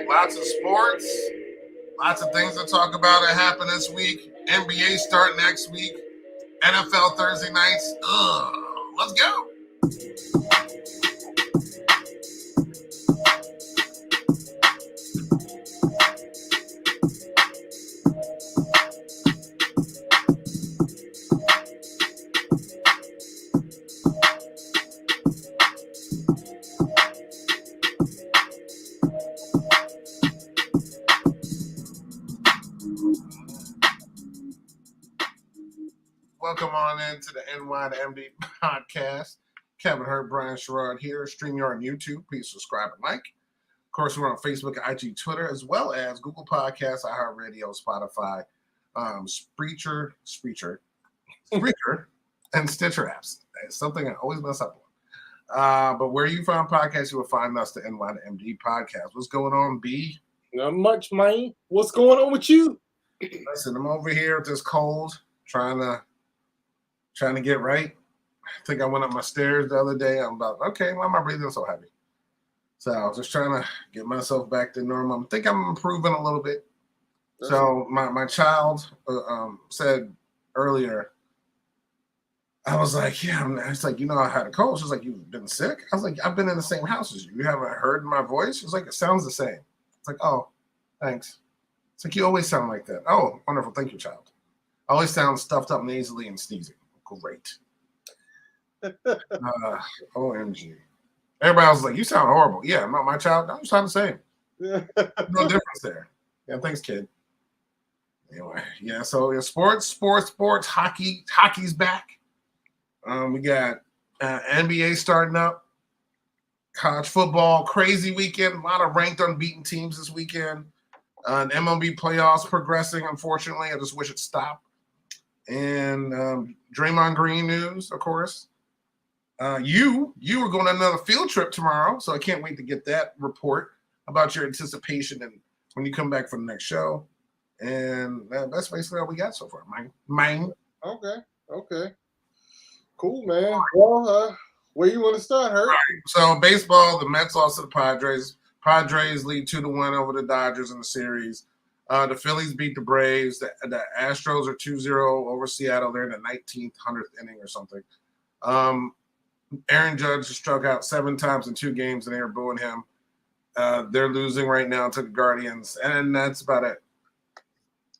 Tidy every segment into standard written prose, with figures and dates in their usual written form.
Lots of sports, lots of things to talk about that happen this week. NBA start next week. NFL Thursday nights. Let's go. Welcome on into the NY to MD podcast. Kevin Hurt, Brian Sherrod here. StreamYard on YouTube. Please subscribe and like. Of course, we're on Facebook, IG, Twitter, as well as Google Podcasts, iHeartRadio, Spotify, Spreaker, and Stitcher apps. It's something I always mess up on. But where you find podcasts, you will find us, the NY to MD podcast. What's going on, B? Not much, man. What's going on with you? Listen, I'm over here with this cold, trying to get right. I think I went up my stairs the other day. I'm about, okay, why am I breathing so heavy? So I was just trying to get myself back to normal. I think I'm improving a little bit. So my child said earlier, I was like, yeah, it's like, I had a cold. She's like, you've been sick? I was like, I've been in the same house as you. You haven't heard my voice? She's like, it sounds the same. It's like, oh, thanks. It's like, you always sound like that. Oh, wonderful. Thank you, child. I always sound stuffed up nasally and sneezing. Great. OMG. Everybody else was like, you sound horrible. Yeah, my child, you sound the same. No difference there. Yeah, thanks, kid. Anyway, yeah, so yeah, sports, hockey's back. We got NBA starting up, college football, crazy weekend, a lot of ranked unbeaten teams this weekend. MLB playoffs progressing, unfortunately. I just wish it stopped. And Draymond Green news, of course. You were going on another field trip tomorrow, so I can't wait to get that report about your anticipation and when you come back for the next show. And that's basically all we got so far, mine. Okay. Cool, man. Well, where you want to start, Hurt? Right. So baseball, the Mets lost to the Padres. Padres lead 2-1 over the Dodgers in the series. The Phillies beat the Braves. The Astros are 2-0 over Seattle. They're in the 19th, 100th inning or something. Aaron Judge struck out 7 times in 2 games, and they were booing him. They're losing right now to the Guardians, and that's about it.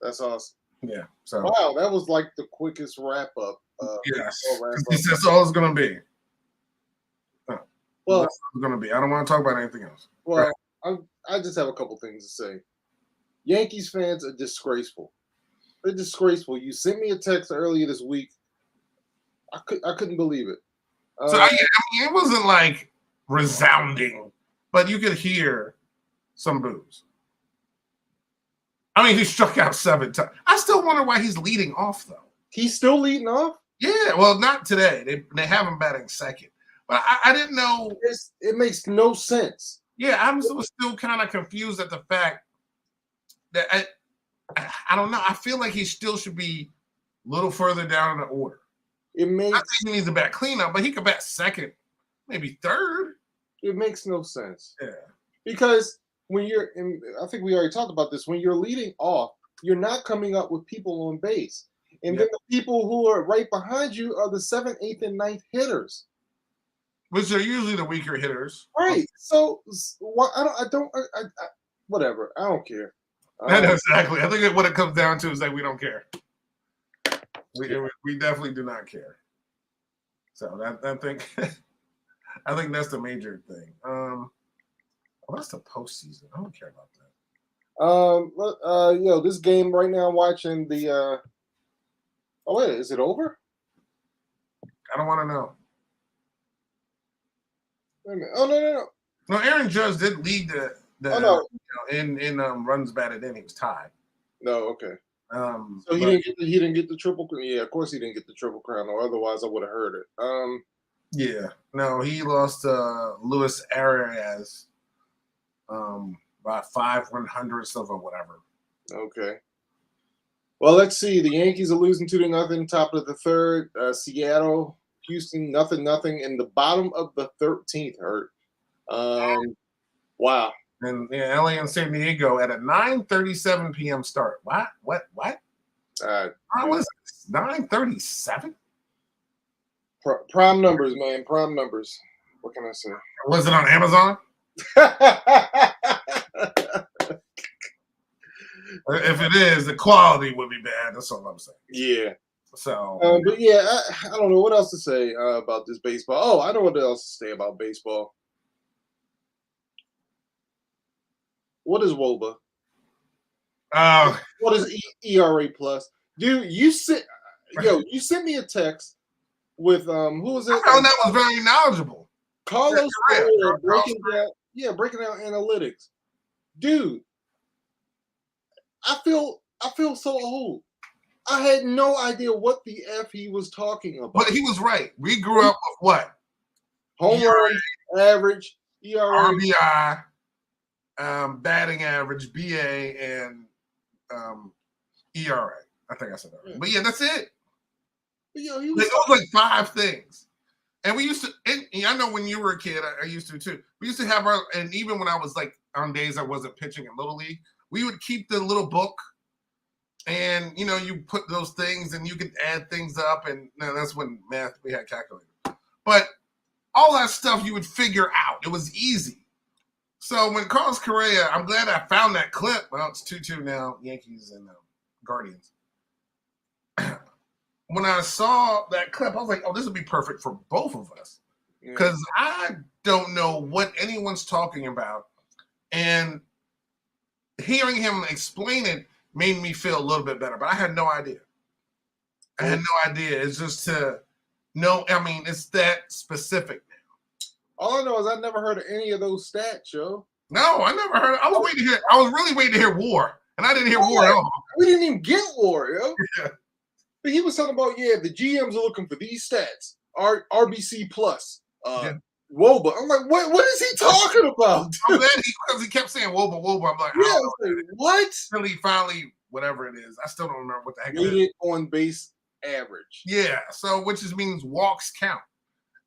That's awesome. Yeah. So wow, that was like the quickest wrap-up. Yes. That's all it's going to be. Well, that's all it's going to be. I don't want to talk about anything else. Well, right. I just have a couple things to say. Yankees fans are disgraceful. They're disgraceful. You sent me a text earlier this week. I couldn't believe it. So I mean, it wasn't like resounding, but you could hear some boos. I mean, he struck out 7 times. I still wonder why he's leading off, though. He's still leading off? Yeah, well, not today. They have him batting second. But I didn't know. It makes no sense. Yeah, I'm still kind of confused at the fact that I don't know. I feel like he still should be a little further down in the order. I think he needs a bat cleanup, but he could bat second, maybe third. It makes no sense. Yeah. Because when you're in, I think we already talked about this, when you're leading off, you're not coming up with people on base. And then the people who are right behind you are the 7th, 8th, and 9th hitters. Which are usually the weaker hitters. Right. So whatever. I don't care. Exactly. I think what it comes down to is that we don't care. We definitely do not care. So I think that's the major thing. What's the postseason? I don't care about that. This game right now, I'm watching the. Oh wait, is it over? I don't want to know. Wait a minute. Oh no! No, Aaron Judge did lead the no. in runs batted in. He was tied. No, okay. So but, he didn't get the triple crown. Yeah, of course he didn't get the triple crown, or otherwise I would have heard it. Yeah, no, he lost Luis Arias by 5/100ths of or whatever. Okay. Well, let's see. The Yankees are losing 2-0, top of the third. Seattle, Houston, 0-0 in the bottom of the 13th. Hurt. Wow. And yeah, LA and San Diego at a 9:37 p.m. start. What? How was it? 9:37? Prime numbers, man. Prime numbers. What can I say? Was it on Amazon? If it is, the quality would be bad. That's all I'm saying. Yeah. So, but yeah, I don't know what else to say about this baseball. Oh, I know what else to say about baseball. What is WOBA? What is ERA plus? Dude, you sent me a text with who was it? I found that was very knowledgeable. Carlos breaking down analytics. Dude, I feel so old. I had no idea what the F he was talking about. But he was right. We grew up with what? Home run average, ERA, RBI, batting average, BA, and ERA. I think I said that right. But yeah, that's it. It was like 5 things. And we used to, I know when you were a kid, I used to too. We used to have and even when I was like on days I wasn't pitching in Little League, we would keep the little book and, you put those things and you could add things up. And that's when we had calculators. But all that stuff you would figure out. It was easy. So when Carlos Correa, I'm glad I found that clip. Well, it's 2-2 now, Yankees and Guardians. When I saw that clip, I was like, oh, this would be perfect for both of us. Because I don't know what anyone's talking about. And hearing him explain it made me feel a little bit better. But I had no idea. It's just to know. I mean, it's that specific now. All I know is I never heard of any of those stats, yo. No, I never heard. I was really waiting to hear WAR. And I didn't hear WAR at all. We didn't even get WAR, yo. Yeah. But he was talking about, the GMs are looking for these stats. RBC plus. WOBA. I'm like, what is he talking about? I'm glad because he kept saying WOBA. I'm like, what? Until he finally, whatever it is. I still don't remember what the heck it is. On base average. Yeah. So, which just means walks count.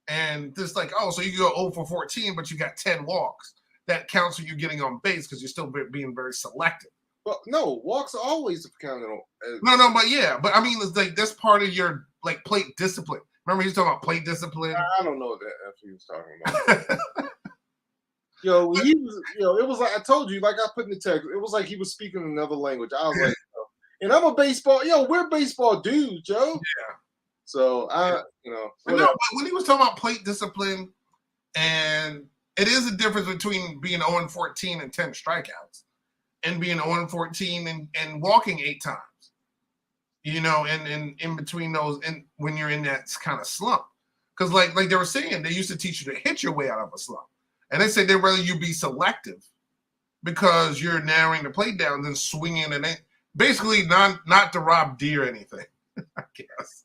And just like, so you go 0 for 14, but you got 10 walks. That counts for you getting on base because you're still being very selective. Well, no, walks are always counted on. No, but I mean, it's like that's part of your like plate discipline. Remember, he's talking about plate discipline. I don't know what that F he was talking about. It was like I told you, like I put in the text, it was like he was speaking another language. I was like, and I'm a baseball, we're baseball dudes, Joe. Yeah. So but when he was talking about plate discipline, and it is a difference between being 0-14 and 10 strikeouts. And being 0-14 and walking 8 times, and in between those, and when you're in that kind of slump, because like they were saying, they used to teach you to hit your way out of a slump, and they said they'd rather you be selective because you're narrowing the plate down than swinging and basically not to rob deer or anything, I guess.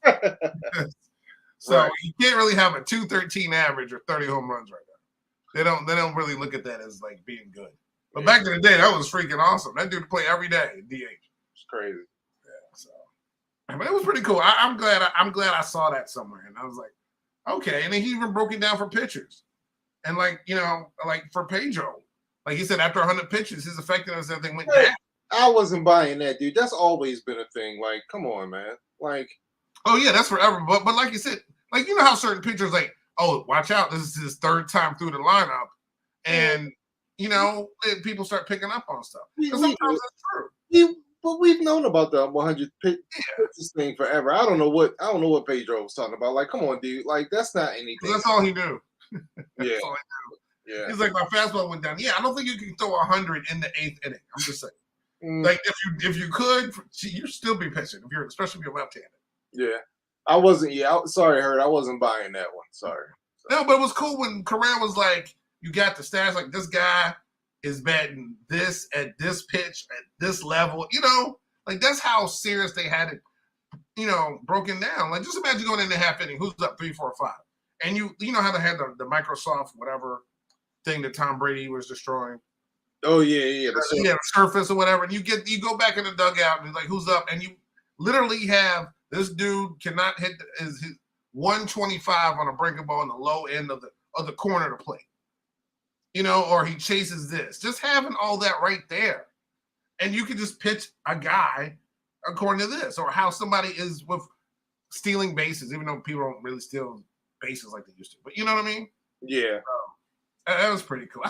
So right. You can't really have a 213 average or 30 home runs right now. They don't really look at that as like being good. But back in the day, that was freaking awesome. That dude played every day, DH. It's crazy. Yeah, so. But it was pretty cool. I'm glad I saw that somewhere. And I was like, okay. And then he even broke it down for pitchers. And like for Pedro. Like he said, after 100 pitches, his effectiveness and everything went down. I wasn't buying that, dude. That's always been a thing. Like, come on, man. Like. Oh, yeah, that's forever. But like you said, like, you know how certain pitchers like, oh, watch out. This is his 3rd time through the lineup. And people start picking up on stuff. Sometimes that's true. But we've known about the 100 pitches thing forever. I don't know what Pedro was talking about. Like, come on, dude. Like, that's not anything. That's all he knew. Yeah. All he knew. Yeah. He's like, my fastball went down. Yeah, I don't think you can throw 100 in the 8th inning. I'm just saying. Like, if you could, you'd still be pitching. Especially if you're left-handed. Yeah. I wasn't. Yeah. Sorry, Hurt. I wasn't buying that one. Sorry. No, but it was cool when Correa was like, you got the stats like this guy is batting this at this pitch at this level. Like that's how serious they had it. Broken down. Like just imagine going in the half inning. Who's up 3, 4, 5? And you know how they had the Microsoft whatever thing that Tom Brady was destroying. Oh yeah. The surface or whatever. And you go back in the dugout and like who's up, and you literally have this dude cannot hit his 125 on a breaking ball in the low end of the corner to plate. Or he chases this. Just having all that right there, and you can just pitch a guy according to this, or how somebody is with stealing bases, even though people don't really steal bases like they used to. But you know what I mean? Yeah. That was pretty cool.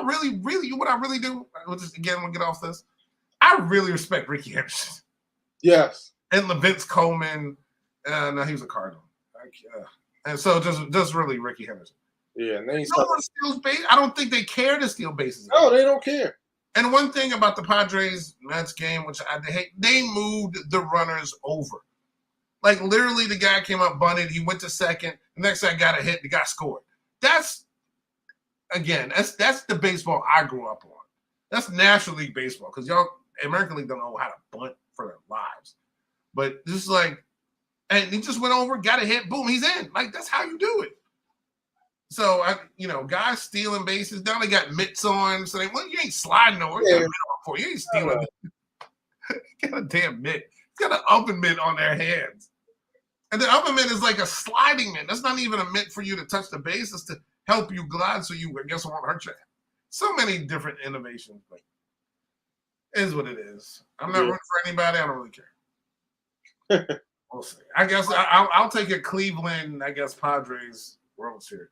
Really, what I really do, we'll get off this. I really respect Ricky Henderson. Yes. And Vince Coleman. No, he was a Cardinal. And so just really Ricky Henderson. Yeah. And then no one steals base. I don't think they care to steal bases. No, they don't care. And one thing about the Padres-Mets game, which I hate, they moved the runners over. Like, literally, the guy came up, bunted, he went to second, the next guy got a hit, the guy scored. That's the baseball I grew up on. That's National League Baseball, because y'all, American League don't know how to bunt for their lives. But just like, and he just went over, got a hit, boom, he's in. Like, that's how you do it. So, guys stealing bases. Now they got mitts on. So you ain't sliding nowhere. You got a mitt on for you. You ain't stealing. You got a damn mitt. It's got an open mitt on their hands. And the open mitt is like a sliding mitt. That's not even a mitt for you to touch the base. It's to help you glide so you, I guess, won't hurt you. So many different innovations. But it is what it is. I'm not rooting for anybody. I don't really care. We'll see. I guess I'll take a Cleveland, Padres World Series.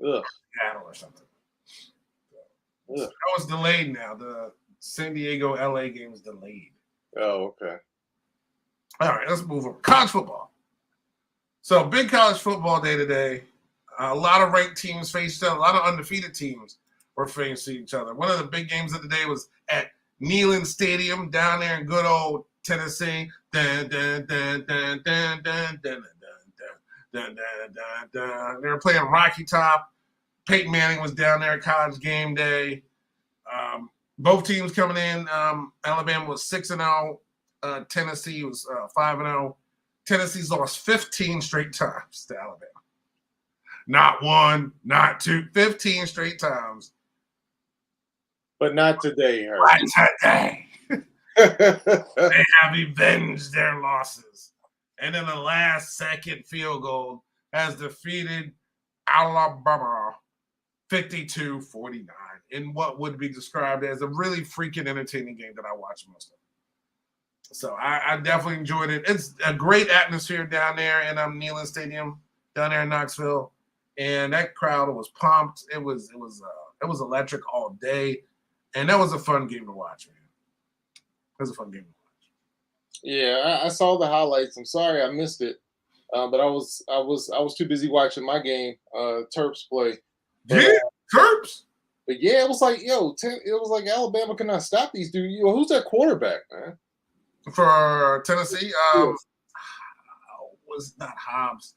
Seattle or something. That was delayed now. The San Diego LA game is delayed. Oh, okay. All right, let's move on. College football. So big college football day today. A lot of ranked teams faced each other. A lot of undefeated teams were facing each other. One of the big games of the day was at Neyland Stadium down there in good old Tennessee. Dun, dun, dun, dun, dun, dun, dun, dun, dun, dun, dun. They were playing Rocky Top. Peyton Manning was down there at College game day. Both teams coming in. Alabama was 6-0. Tennessee was 5-0. Tennessee's lost 15 straight times to Alabama. Not one, not two, 15 straight times. But not today, Herb. Not today. They have avenged their losses. And then the last second field goal has defeated Alabama 52-49 in what would be described as a really freaking entertaining game that I watched most of. So I definitely enjoyed it. It's a great atmosphere down there in Neyland Stadium down there in Knoxville, and that crowd was pumped. It was electric all day, and that was a fun game to watch, man. It was a fun game to watch. Yeah, I saw the highlights. I'm sorry I missed it, but I was too busy watching my game, Terps play. But, Terps. But yeah, it was like it was like Alabama cannot stop these dudes. Who's that quarterback, man? For Tennessee, was not Hobbs.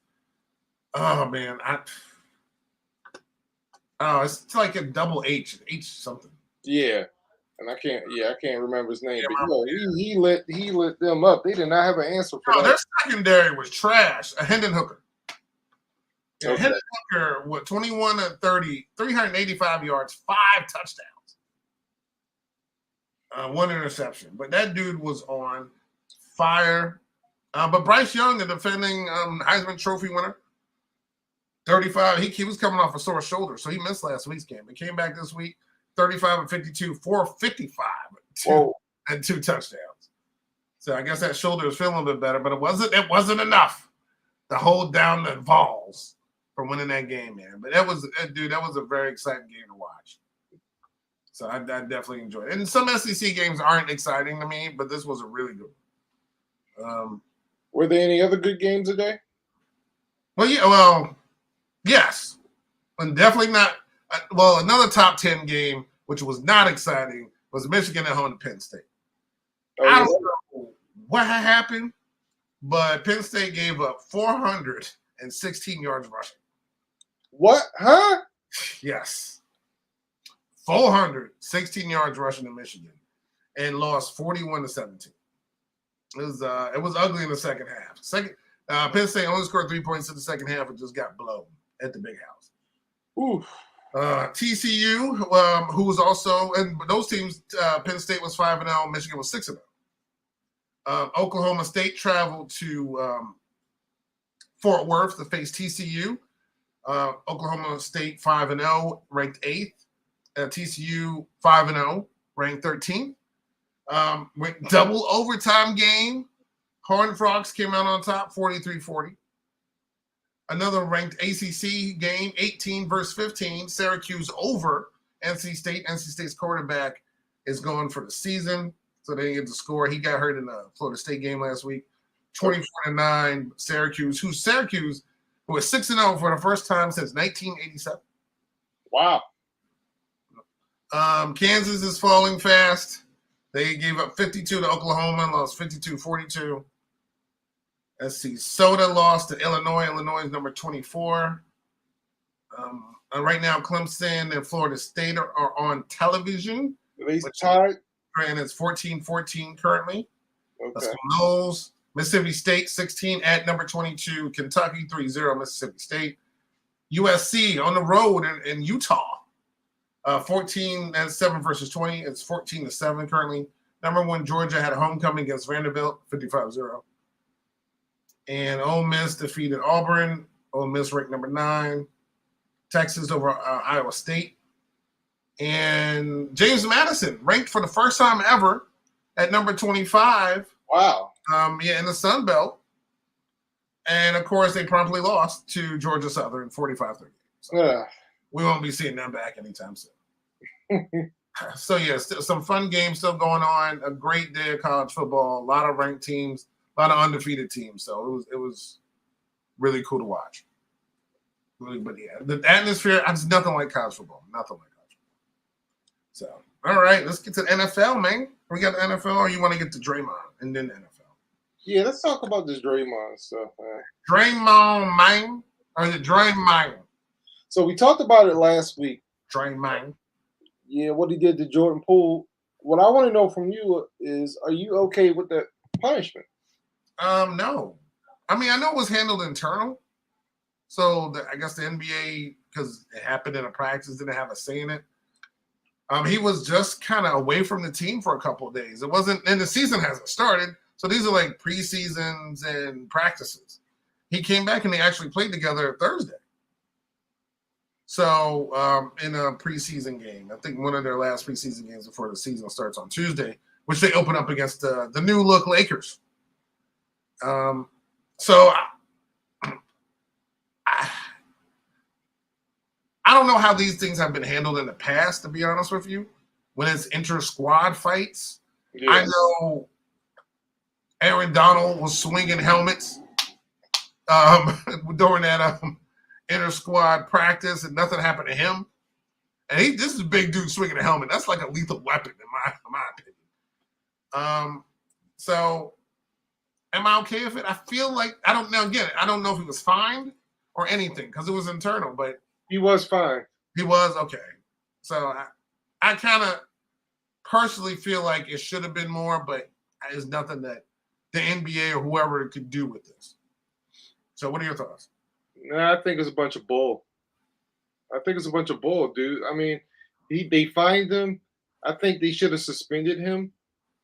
Oh man, it's like a double H something. Yeah, and I can't remember his name. Yeah, but he lit them up. They did not have an answer for that. Their secondary was trash. A Hendon Hooker. Yeah, okay. Hendon Hooker with 21 to 30, 385 yards, 5 touchdowns. 1 interception, but that dude was on fire. But Bryce Young, the defending Heisman Trophy winner, 35. He was coming off a sore shoulder, so he missed last week's game. He came back this week, 35 and 52, 455, and 2 touchdowns. So I guess that shoulder is feeling a bit better, but it wasn't enough to hold down the Vols for winning that game, man. But that was a very exciting game to watch. So I definitely enjoyed it. And some SEC games aren't exciting to me, but this was a really good one. Were there any other good games today? Yes. And definitely not. Another top 10 game, which was not exciting, was Michigan at home to Penn State. I don't know what happened, but Penn State gave up 416 yards rushing. What? Huh? Yes. 416 yards rushing to Michigan and lost 41-17. It was ugly in the second half. Penn State only scored 3 points in the second half and just got blown at the big house. Ooh. TCU, who was also, and those teams, Penn State was 5-0, Michigan was 6-0. Oklahoma State traveled to Fort Worth to face TCU. Oklahoma State 5-0, ranked 8th. TCU 5-0, ranked 13th. Double overtime game. Horned Frogs came out on top, 43-40. Another ranked ACC game, 18 versus 15. Syracuse over NC State. NC State's quarterback is going for the season, so they didn't get to score. He got hurt in the Florida State game last week. 24-9, Syracuse, who was 6-0 for the first time since 1987. Wow. Kansas is falling fast. They gave up 52 to Oklahoma and lost 52-42. Let's see. Soda lost to Illinois. Illinois is number 24. And right now, Clemson and Florida State are on television. They tied. And it's 14-14 currently. Okay. Let's go Knowles. Mississippi State 16 at number 22. Kentucky 3-0 Mississippi State. USC on the road in Utah. 14-7 versus 20. It's 14-7 currently. Number 1 Georgia had a homecoming against Vanderbilt, 55-0. And Ole Miss defeated Auburn. Ole Miss ranked number 9. Texas over Iowa State. And James Madison ranked for the first time ever at number 25. Wow. In the Sun Belt. And, of course, they promptly lost to Georgia Southern 45-30. So we won't be seeing them back anytime soon. So, yeah, some fun games still going on. A great day of college football. A lot of ranked teams. A lot of undefeated teams. So it was really cool to watch. But yeah, the atmosphere, it's nothing like college football. Nothing like college football. So, all right, let's get to the NFL, man. We got the NFL, or you want to get to Draymond and then the NFL? Yeah, let's talk about this Draymond stuff, man. Draymond, man. Or is it Draymond? So we talked about it last week. Draymond. Yeah, what he did to Jordan Poole. What I want to know from you is, are you okay with that punishment? No. I mean, I know it was handled internal. So I guess the NBA, because it happened in a practice, didn't have a say in it. He was just kind of away from the team for a couple of days. It wasn't, and the season hasn't started. So these are like preseasons and practices. He came back and they actually played together Thursday. So in a preseason game, I think one of their last preseason games before the season starts on Tuesday, which they open up against the new look Lakers. So I don't know how these things have been handled in the past, to be honest with you, when it's inter-squad fights. Yeah. I know Aaron Donald was swinging helmets during that inter-squad practice, and nothing happened to him. And this is a big dude swinging a helmet. That's like a lethal weapon, in my opinion. So am I okay with it? I feel like, I don't know. Again, I don't know if he was fined or anything because it was internal, but he was fined. He was? Okay. So I kind of personally feel like it should have been more, but there's nothing that the NBA or whoever could do with this. So what are your thoughts? Nah, I think it's a bunch of bull. Dude. I mean, they fined him. I think they should have suspended him.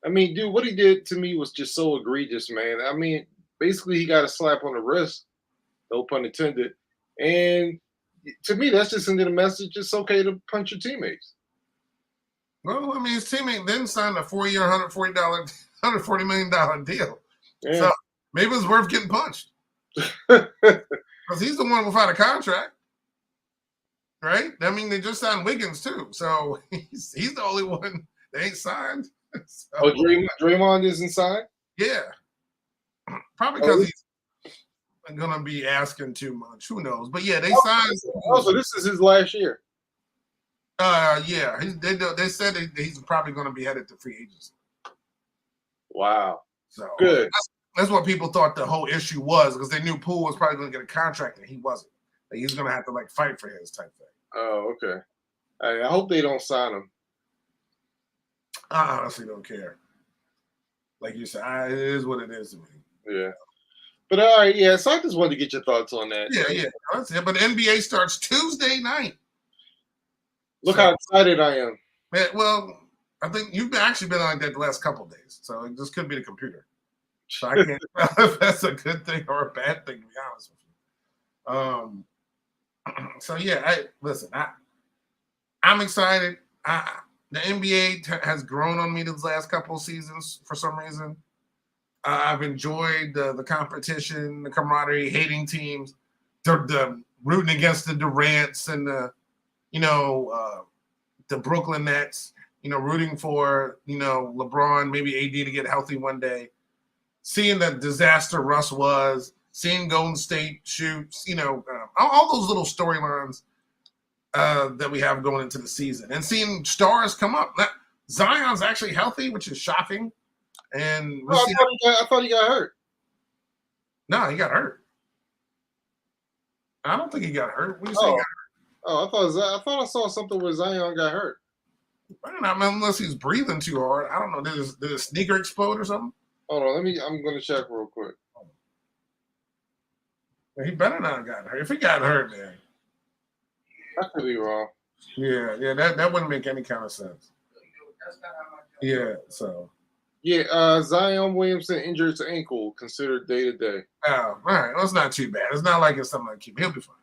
I mean, dude, what he did to me was just so egregious, man. I mean, basically he got a slap on the wrist, no pun intended. And to me, that's just sending a message it's okay to punch your teammates. Well, I mean, his teammate then signed a 4-year, $140 million deal. Yeah. So maybe it's worth getting punched. Because he's the one without a contract. Right? I mean, they just signed Wiggins, too. So he's the only one that ain't signed. So, Draymond isn't signed? Yeah. Probably because he's going to be asking too much. Who knows? But, yeah, they signed. Oh, so this is his last year. Yeah. They said he's probably going to be headed to free agency. Wow. So good. That's what people thought the whole issue was because they knew Poole was probably going to get a contract and he wasn't. Like, he's going to have to, fight for his type thing. Oh, okay. I hope they don't sign him. I honestly don't care. Like you said, it is what it is to me. Yeah. But all right, yeah. So I just wanted to get your thoughts on that. Yeah, that's it. But the NBA starts Tuesday night. Look how excited I am. Well, I think you've actually been like that the last couple of days, so it just could be the computer. So I can't tell if that's a good thing or a bad thing, to be honest with you. So yeah, I'm excited. The NBA has grown on me these last couple of seasons for some reason. I've enjoyed the competition, the camaraderie, hating teams, the rooting against the Durants and the Brooklyn Nets, rooting for, LeBron, maybe AD to get healthy one day, seeing the disaster Russ was, seeing Golden State shoots, all those little storylines that we have going into the season, and seeing stars come up. Zion's actually healthy, which is shocking. And I thought he got hurt. No, he got hurt. I don't think he got hurt. What do you say? He got hurt? Oh, I thought I saw something where Zion got hurt. I don't know, unless he's breathing too hard. I don't know. Did his sneaker explode or something? Hold on, I'm gonna check real quick. He better not have gotten hurt. If he got hurt, man. I could be wrong. Yeah, that wouldn't make any kind of sense. Yeah, so. Yeah, Zion Williamson injured his ankle, considered day to day. Oh, all right. Well, it's not too bad. It's not like it's something like he'll be fine.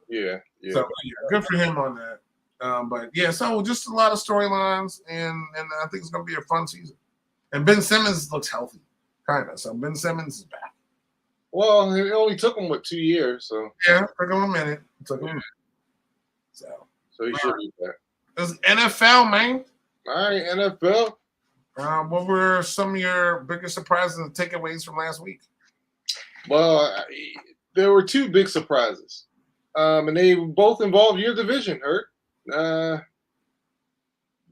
Yeah. So yeah, good for him on that. But yeah, so just a lot of storylines, and I think it's gonna be a fun season. And Ben Simmons looks healthy, kind of. So Ben Simmons is back. Well, it only took him 2 years, so yeah, it took him a minute. So he should be back. It's NFL, man. All right, NFL. What were some of your biggest surprises and takeaways from last week? Well, there were 2 big surprises, and they both involve your division, Hurt.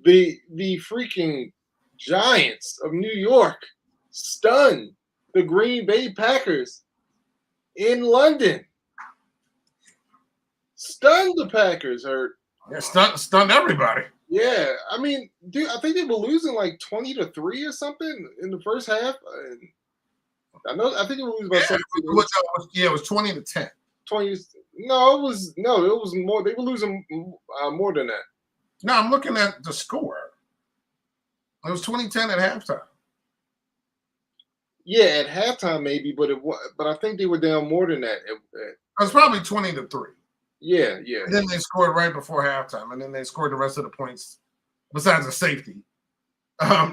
The freaking Giants of New York stunned the Green Bay Packers in London. Stunned the Packers, Hurt. Yeah, stunned everybody. Yeah, I mean, dude, I think they were losing like 20-3 or something in the first half. I think they were losing by 17. It was 20-10. 20. No, it was more. They were losing more than that. No, I'm looking at the score. It was 20-10 at halftime. Yeah, at halftime maybe, but I think they were down more than that. It was probably 20-3. Yeah. And then they scored right before halftime, and then they scored the rest of the points, besides the safety,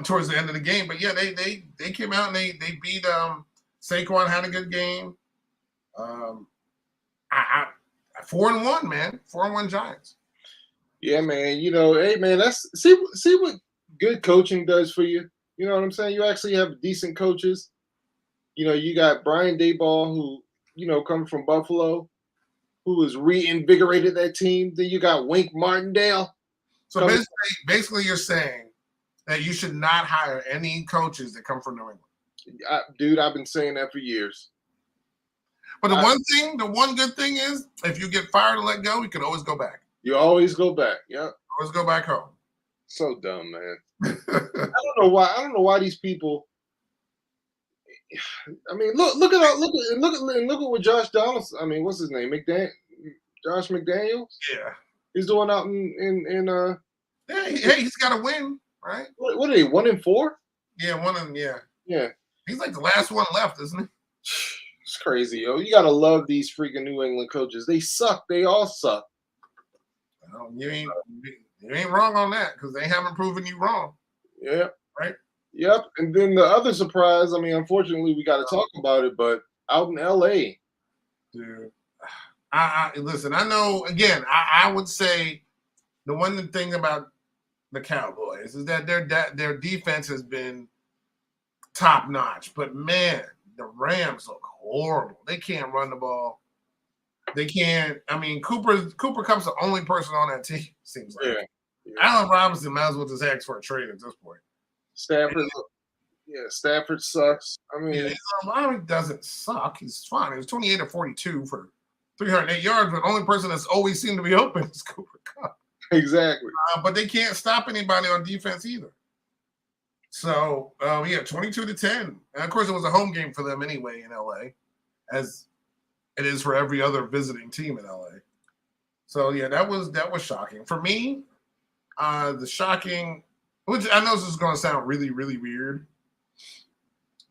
towards the end of the game. But yeah, they came out and they beat Saquon, had a good game. 4-1, man. 4-1 Giants. Yeah, man. Hey, man, that's see what good coaching does for you. You know what I'm saying? You actually have decent coaches. You got Brian Daboll, who coming from Buffalo, who has reinvigorated that team. Then you got Wink Martindale. So basically, you're saying that you should not hire any coaches that come from New England. Dude, I've been saying that for years. But the one good thing is, if you get fired or let go, you can always go back. You always go back. Yep. Always go back home. So dumb, man. I don't know why these people. I mean, look at what Josh Donaldson. I mean, what's his name? Josh McDaniels. Yeah. He's doing out in. Hey, he's got to win, right? What are they? 1-4? Yeah, Yeah. He's like the last one left, isn't he? It's crazy, yo. You gotta love these freaking New England coaches. They suck. They all suck. Well, you ain't wrong on that, because they haven't proven you wrong. Yeah. Right? Yep. And then the other surprise, I mean, unfortunately, we got to talk about it, but out in L.A. Dude, listen, I know, again, I would say the one thing about the Cowboys is that their defense has been top notch. But, man, the Rams look horrible. They can't run the ball. They can't. I mean, Cooper Kupp's the only person on that team, seems like. Yeah. Allen Robinson might as well just ask for a trade at this point. Stafford sucks. I mean, Miami doesn't suck. He's fine. He was 28 or 42 for 308 yards, but the only person that's always seemed to be open is Cooper Kupp. Exactly. But they can't stop anybody on defense either. So, 22-10. And of course, it was a home game for them anyway in LA, as it is for every other visiting team in LA. So, yeah, that was shocking. For me, the shocking, which I know this is going to sound really, really weird,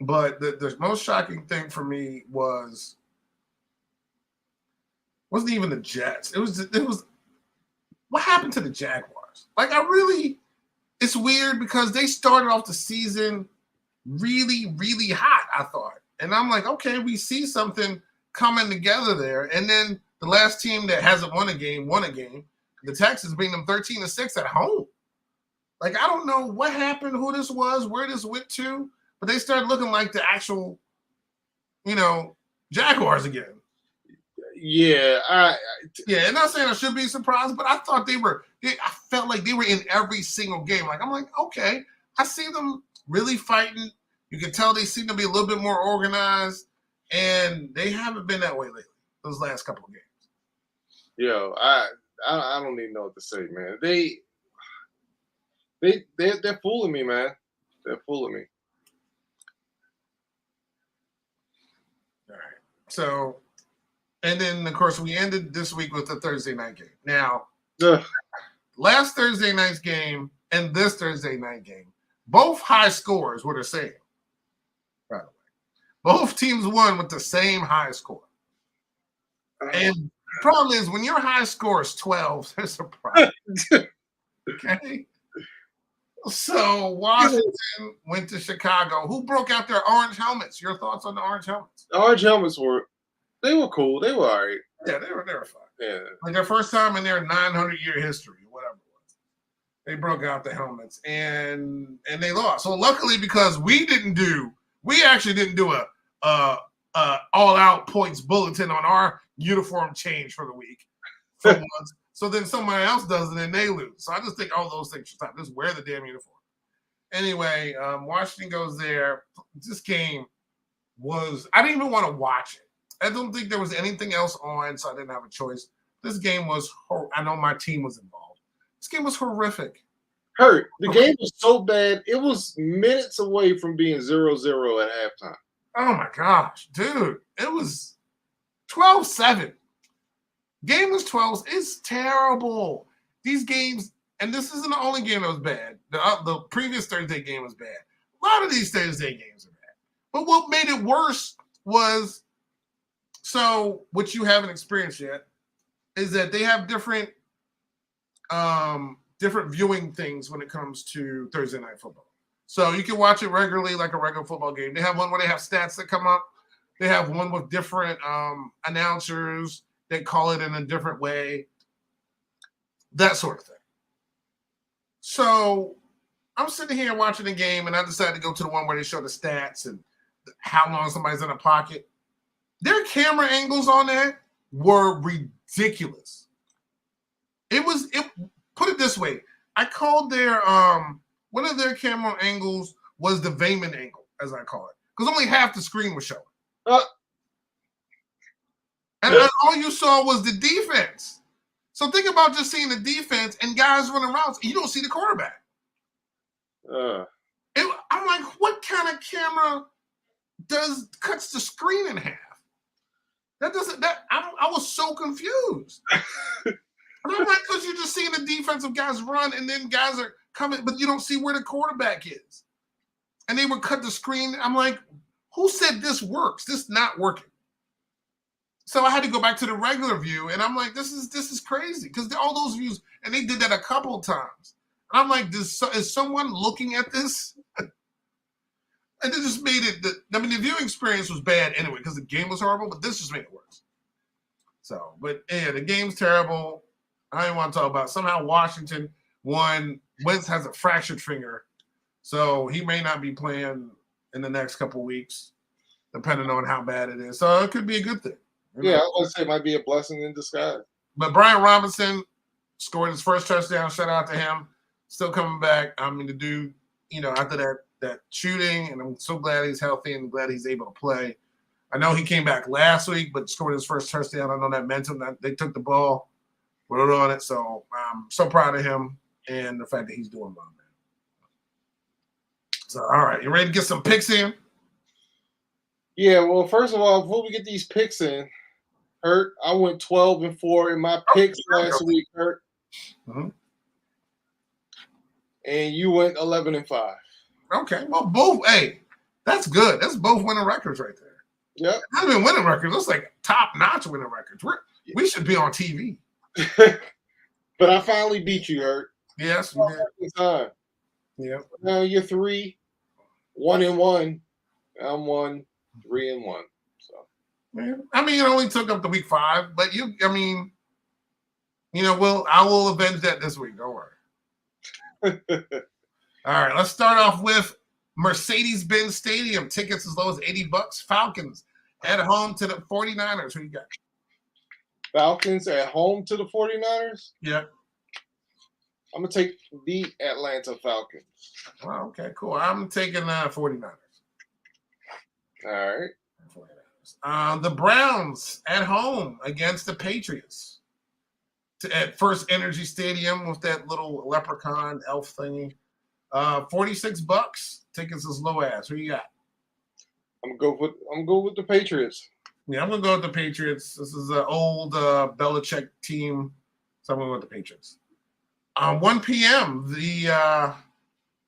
but the most shocking thing for me wasn't even the Jets. It was what happened to the Jaguars? Like, it's weird because they started off the season really, really hot, I thought. And I'm like, okay, we see something coming together there. And then the last team that hasn't won a game. The Texans beating them 13-6 at home. Like, I don't know what happened, who this was, where this went to, but they started looking like the actual, Jaguars again. Yeah, and not saying I should be surprised, but I thought I felt like they were in every single game. Like, I'm like, okay, I see them really fighting. You can tell they seem to be a little bit more organized, and they haven't been that way lately, those last couple of games. Yo, I don't even know what to say, man. They're fooling me, man. They're fooling me. All right. So, and then, of course, we ended this week with the Thursday night game. Now, last Thursday night's game and this Thursday night game, both high scores were the same, by the way. Both teams won with the same high score. And the problem is, when your high score is 12, there's a problem. Okay? So, Washington went to Chicago. Who broke out their orange helmets? Your thoughts on the orange helmets? The orange helmets were cool. They were all right. Yeah, they were fine. Yeah. Like their first time in their 900-year history, or whatever it was. They broke out the helmets and they lost. So luckily, because we actually didn't do a all-out points bulletin on our uniform change for the week for once. So then somebody else does it and they lose. So I just think all those things should stop. Just wear the damn uniform. Anyway, Washington goes there. This game I didn't even want to watch it. I don't think there was anything else on, so I didn't have a choice. This game was I know my team was involved. This game was horrific. The game was so bad, it was minutes away from being 0-0 at halftime. Oh, my gosh. Dude, it was 12-7. Game was 12. It's terrible. These games, and this isn't the only game that was bad. The previous Thursday game was bad. A lot of these Thursday games are bad. But what made it worse was, so what you haven't experienced yet is that they have different viewing things when it comes to Thursday night football. So you can watch it regularly like a regular football game. They have one where they have stats that come up. They have one with different announcers that call it in a different way, that sort of thing. So I'm sitting here watching the game, and I decided to go to the one where they show the stats and how long somebody's in a pocket. Their camera angles on that were ridiculous. Put it this way. I called their one of their camera angles was the Vayman angle, as I call it, because only half the screen was showing. And all you saw was the defense. So think about just seeing the defense and guys running routes, and you don't see the quarterback. I'm like, what kind of camera cuts the screen in half? I was so confused. And I'm like, because you're just seeing the defensive guys run, and then guys are coming, but you don't see where the quarterback is. And they would cut the screen. I'm like, who said this works? This is not working. So I had to go back to the regular view, and I'm like, this is crazy, because all those views, and they did that a couple of times. And I'm like, is someone looking at this? And it just made it. The viewing experience was bad anyway because the game was horrible, but this just made it worse. So, but yeah, the game's terrible. I didn't want to talk about it. Somehow Washington won. Wentz has a fractured finger, so he may not be playing in the next couple of weeks, depending on how bad it is. So it could be a good thing. Yeah, I was going to say it might be a blessing in disguise. But Brian Robinson scored his first touchdown. Shout out to him. Still coming back. I mean, the dude, after that shooting, and I'm so glad he's healthy and glad he's able to play. I know he came back last week, but scored his first touchdown. I know that meant him. That they took the ball, wrote on it. So I'm so proud of him and the fact that he's doing well, man. So, all right, you ready to get some picks in? Yeah, well, first of all, before we get these picks in, Hurt, I went 12-4 in my picks last week, Hurt. Mm-hmm. And you went 11-5. Okay, well, both. Hey, that's good. That's both winning records right there. Yep. Not even winning records. That's like top-notch winning records. We should be on TV. But I finally beat you, Hurt. Yes, you did. Time. Yeah. Now you're 3, 1-1. I'm 1, 3-1. So. Yeah. I mean, it only took up to week 5, but I will avenge that this week. Don't worry. All right, let's start off with Mercedes-Benz Stadium. Tickets as low as $80. Falcons at home to the 49ers. Who you got? Falcons at home to the 49ers? Yeah. I'm going to take the Atlanta Falcons. Well, okay, cool. I'm taking 49ers. All right. The Browns at home against the Patriots at First Energy Stadium with that little leprechaun elf thingy. $46. Tickets as low as. Who you got? I'm going with the Patriots. Yeah, I'm gonna go with the Patriots. This is an old Belichick team, so I'm going with the Patriots. 1 p.m. The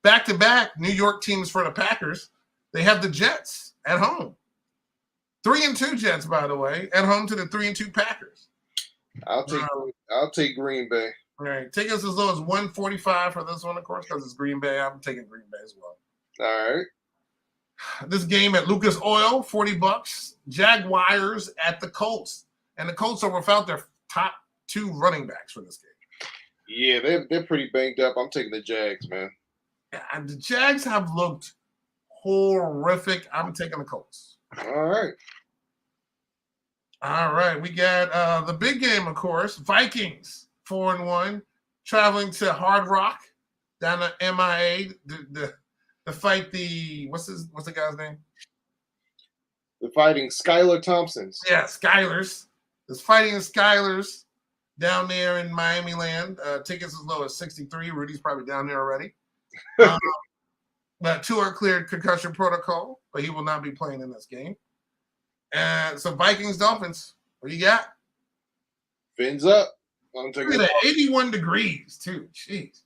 back-to-back New York teams for the Packers. They have the Jets at home. 3-2 Jets, by the way, at home to the 3-2 Packers. I'll take Green Bay. All right, tickets as low as $145 for this one, of course, because it's Green Bay. I'm taking Green Bay as well. All right. This game at Lucas Oil, $40. Jaguars at the Colts, and the Colts are without their top 2 running backs for this game. Yeah, they're pretty banged up. I'm taking the Jags, man. Yeah, and the Jags have looked horrific. I'm taking the Colts. All right. All right, we got the big game, of course. Vikings 4-1, traveling to Hard Rock down to MIA to fight the what's the guy's name? They're fighting Skylar Thompsons. Yeah, Skylers. It's fighting the Skylers down there in Miami land. Tickets as low as $63. Rudy's probably down there already. But 2 are cleared concussion protocol, but he will not be playing in this game. And so Vikings, Dolphins, what do you got? Fins up. I'm Look taking at that, 81 degrees too. Jeez.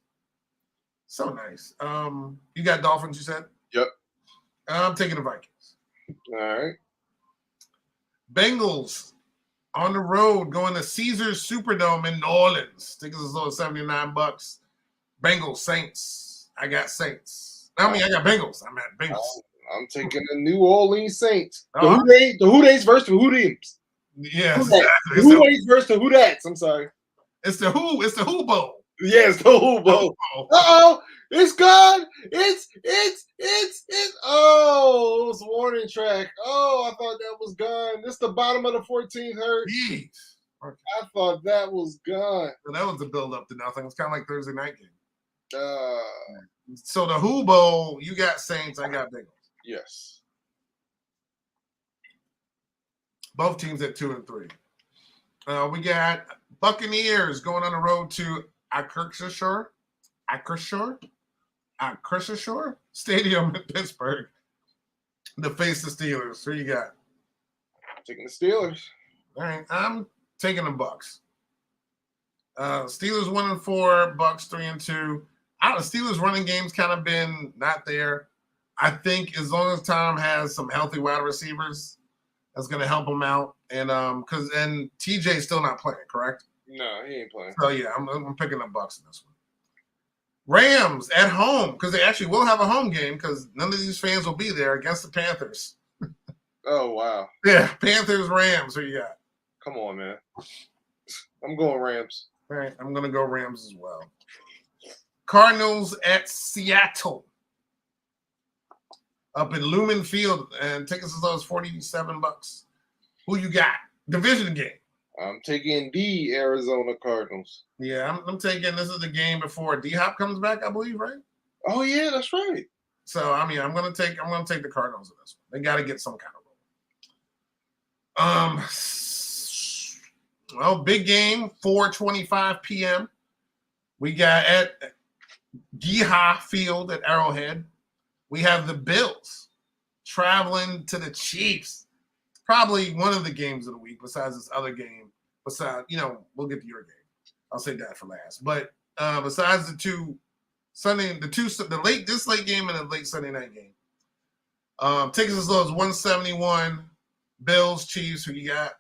So nice. You got Dolphins, you said? Yep. I'm taking the Vikings. All right. Bengals on the road going to Caesars Superdome in New Orleans. Tickets as low as $79. Bengals, Saints. I got Saints. I got Bengals. I'm at Bengals. I'm taking the New Orleans Saints. The Oh, Who Days versus the Who Deems. Yes, The exactly. Who Days versus the Who Dats. I'm sorry. It's the Who Bowl. Yes, the Who Bowl. Uh-oh. It's gone. It's oh, it was warning track. Oh, I thought that was gone. This the bottom of the 14th Hurt. Jeez. I thought that was gone. So that was the build up to nothing. It's kind of like Thursday night game. Uh, So the Who Bowl, you got Saints, I got Bengals. yes. Both teams at 2 and 3. We got Buccaneers going on the road to Acrisure Stadium in Pittsburgh to face the Steelers. Who you got? Taking the Steelers. All right, I'm taking the Bucs. Steelers 1-4, Bucs 3-2. The Steelers running game's kind of been not there. I think as long as Tom has some healthy wide receivers, that's going to help him out. And because TJ's still not playing, correct? No, he ain't playing. So yeah, I'm picking the Bucs in this one. Rams at home, because they actually will have a home game because none of these fans will be there against the Panthers. Oh wow. Yeah, Panthers, Rams. Who you got? Come on, man. I'm going Rams. All right, I'm gonna go Rams as well. Cardinals at Seattle. Up in Lumen Field, and tickets as low as $47. Who you got? Division game. I'm taking the Arizona Cardinals. Yeah, I'm taking. This is the game before D-Hop comes back, I believe, right? Oh yeah, that's right. So I mean, I'm gonna take the Cardinals in this one. They got to get some kind of Um, well, big game, 4:25 p.m. We got at Geha Field at Arrowhead. We have the Bills traveling to the Chiefs. Probably one of the games of the week besides this other game. Besides, we'll get to your game. I'll say that for last. But besides this late game and the late Sunday night game. Tickets as low as 171. Bills, Chiefs, who you got?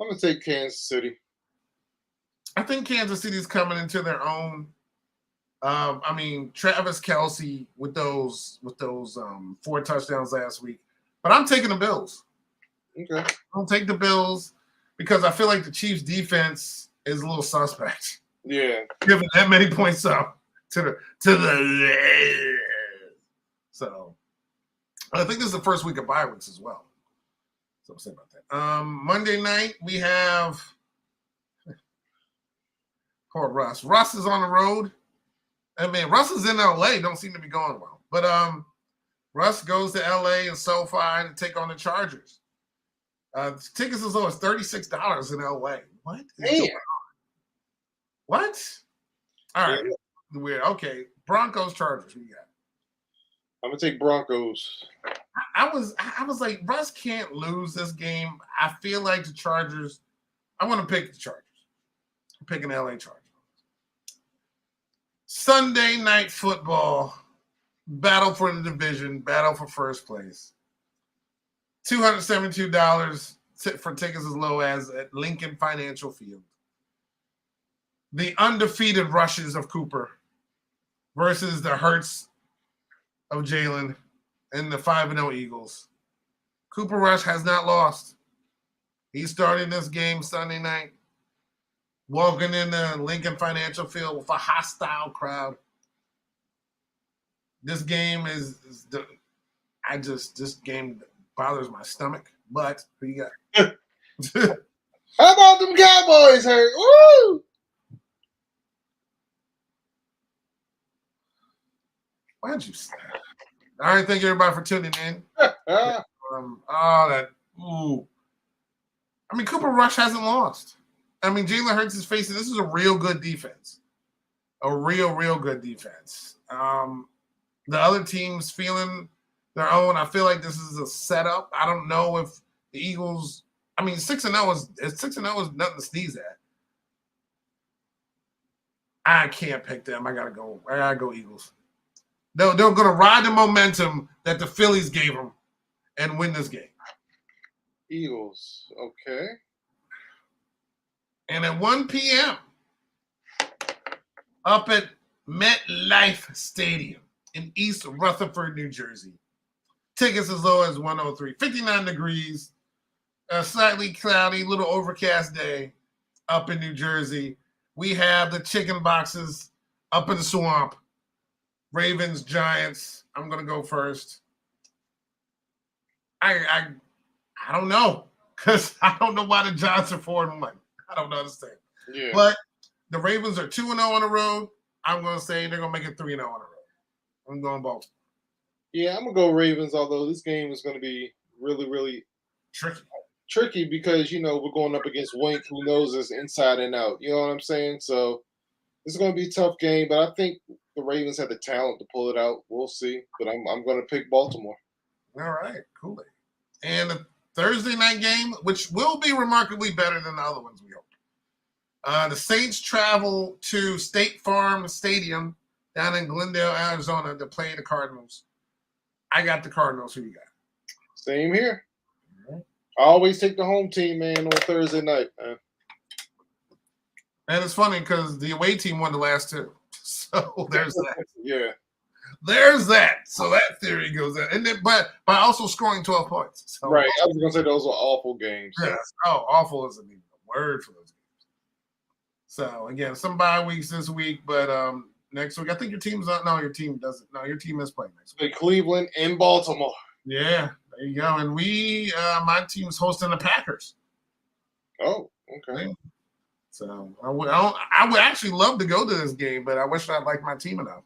I'm gonna take Kansas City. I think Kansas City's coming into their own. Travis Kelce with those 4 touchdowns last week. But I'm taking the Bills. Okay. I'll take the Bills because I feel like the Chiefs defense is a little suspect. Yeah. Giving that many points up to the So I think this is the first week of bye weeks as well. So I'm saying about that. Monday night we have poor Russ. Russ is on the road. I mean, Russ is in LA, don't seem to be going well. But Russ goes to LA and SoFi to take on the Chargers. Tickets as low as $36 in LA. What? What? All right. Yeah. Weird. Okay. Broncos, Chargers. Who you got? I'm gonna take Broncos. I was like, Russ can't lose this game. I feel like the Chargers. I want to pick the Chargers. I'm picking LA Chargers. Sunday night football. Battle for the division. Battle for first place. $272 for tickets as low as at Lincoln Financial Field. The undefeated rushes of Cooper versus the hurts of Jalen and the 5-0 Eagles. Cooper Rush has not lost. He's starting this game Sunday night, walking into Lincoln Financial Field with a hostile crowd. This game this game bothers my stomach, but who you got? How about them Cowboys, Hurt? Woo! Why'd you say that? All right, thank you everybody for tuning in. Cooper Rush hasn't lost. Jalen Hurts is facing. This is a real good defense. A real good defense. The other team's feeling their own. I feel like this is a setup. I don't know if the Eagles. 6-0 is nothing to sneeze at. I can't pick them. I gotta go Eagles. They're going to ride the momentum that the Phillies gave them and win this game. Eagles, okay. And at 1 p.m., up at MetLife Stadium in East Rutherford, New Jersey. Tickets as low as 103. 59 degrees, a slightly cloudy, little overcast day up in New Jersey. We have the chicken boxes up in the swamp. Ravens, Giants. I'm going to go first. I don't know because I don't know why the Giants are 4-1. I don't understand. Yeah. But the Ravens are 2-0 on the road. I'm going to say they're going to make it 3-0 on the road. I'm going Baltimore. Yeah, I'm going to go Ravens, although this game is going to be really, really tricky because, we're going up against Wink, who knows us inside and out. You know what I'm saying? So it's going to be a tough game, but I think the Ravens have the talent to pull it out. We'll see. But I'm going to pick Baltimore. All right. Cool. And the Thursday night game, which will be remarkably better than the other ones, we hope. The Saints travel to State Farm Stadium down in Glendale, Arizona to play the Cardinals. I got the Cardinals. Who you got? Same here. Mm-hmm. I always take the home team, man, on Thursday night, man. And it's funny because the away team won the last two. So there's that. Yeah. There's that. So that theory goes in. And then, but by also scoring 12 points. So, right. I was going to say those were awful games. So. Yes. Oh, awful isn't even a word for those games. So, again, some bye weeks this week, but next week, I think your team's not. No, your team doesn't. No, your team is playing next week. Cleveland and Baltimore. Yeah. There you go. And my team's hosting the Packers. Oh, okay. So I would actually love to go to this game, but I wish I liked my team enough.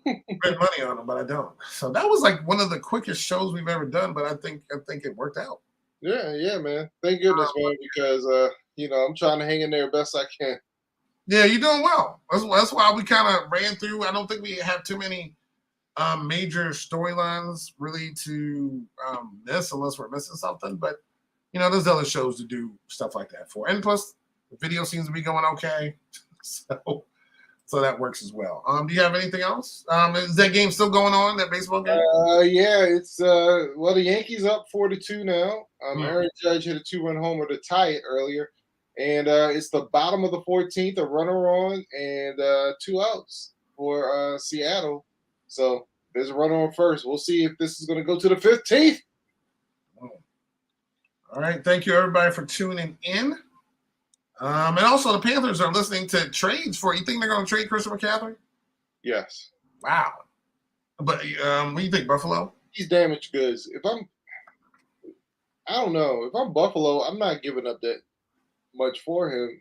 Bet money on them, but I don't. So that was like one of the quickest shows we've ever done, but I think it worked out. Yeah, man. Thank goodness, man, because I'm trying to hang in there best I can. Yeah, you're doing well. That's why we kind of ran through. I don't think we have too many major storylines really to miss unless we're missing something. But there's other shows to do stuff like that for. And plus, the video seems to be going okay, so that works as well. Do you have anything else? Is that game still going on? That baseball game? Yeah, it's the Yankees up 4-2 now. Aaron Judge hit a 2-run homer to tie it earlier, and it's the bottom of the 14th, a runner on, and 2 outs for Seattle. So there's a runner on first. We'll see if this is going to go to the 15th. All right, thank you everybody for tuning in. And also, the Panthers are listening to trades for. You think they're going to trade Christian McCaffrey? Yes. Wow. But what do you think, Buffalo? He's damaged goods. I don't know. If I'm Buffalo, I'm not giving up that much for him.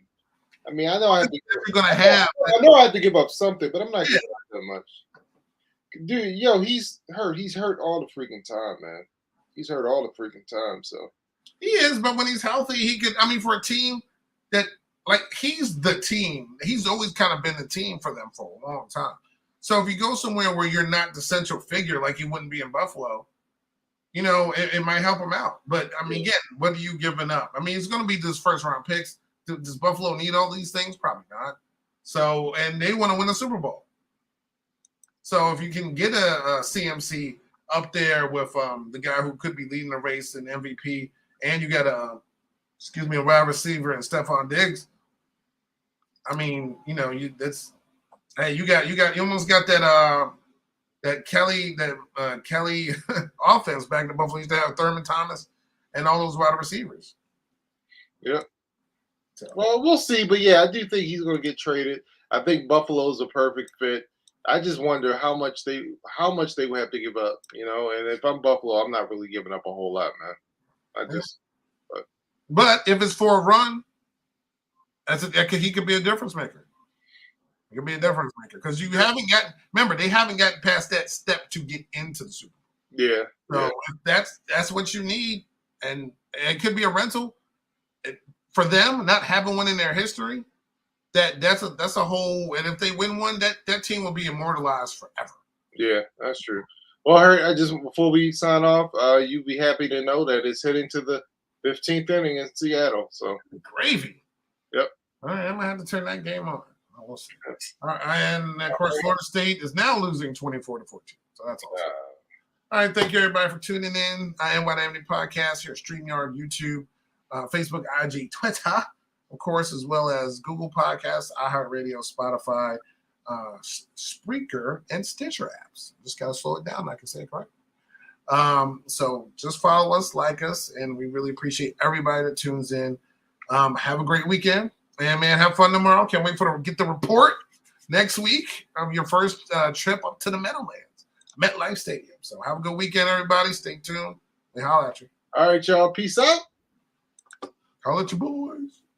I mean, I know I have to. I know I have to give up something, but I'm not giving up that much. Dude, he's hurt. He's hurt all the freaking time, man. He's hurt all the freaking time. So he is, but when he's healthy, he could. I mean, for a team that he's the team. He's always kind of been the team for them for a long time. So if you go somewhere where you're not the central figure, like you wouldn't be in Buffalo, it might help him out. But I mean, again, what are you giving up? I mean, it's going to be this first round picks. Does Buffalo need all these things? Probably not. So, and they want to win a Super Bowl. So if you can get a CMC up there with the guy who could be leading the race in MVP, and you got a wide receiver and Stephon Diggs. I mean, you almost got that Kelly offense back to Buffalo. Used to have Thurman Thomas and all those wide receivers. Yeah. So. Well, we'll see, but yeah, I do think he's going to get traded. I think Buffalo's a perfect fit. I just wonder how much they would have to give up, And if I'm Buffalo, I'm not really giving up a whole lot, man. But if it's for a run, he could be a difference maker. He could be a difference maker because they haven't gotten past that step to get into the Super Bowl. Yeah. So that's what you need, and it could be a rental for them not having one in their history. That's a whole, and if they win one, that team will be immortalized forever. Yeah, that's true. Well, Harry, before we sign off, you'd be happy to know that it's heading to the 15th inning in Seattle. So gravy. Yep. All right, I'm gonna have to turn that game on. We'll see. All right, and of course, Florida State is now losing 24-14. So that's awesome. All right, thank you everybody for tuning in. NYAMD Podcast here at StreamYard, YouTube, Facebook, IG, Twitter, of course, as well as Google Podcasts, iHeartRadio, Spotify, Spreaker, and Stitcher apps. Just gotta slow it down, I can say it correct. So just follow us, like us, and we really appreciate everybody that tunes in. Have a great weekend. And man, have fun tomorrow. Can't wait get the report next week of your first trip up to the Meadowlands, MetLife Stadium. So have a good weekend, everybody. Stay tuned. We holler at you. All right, y'all. Peace out. Holler at your boys.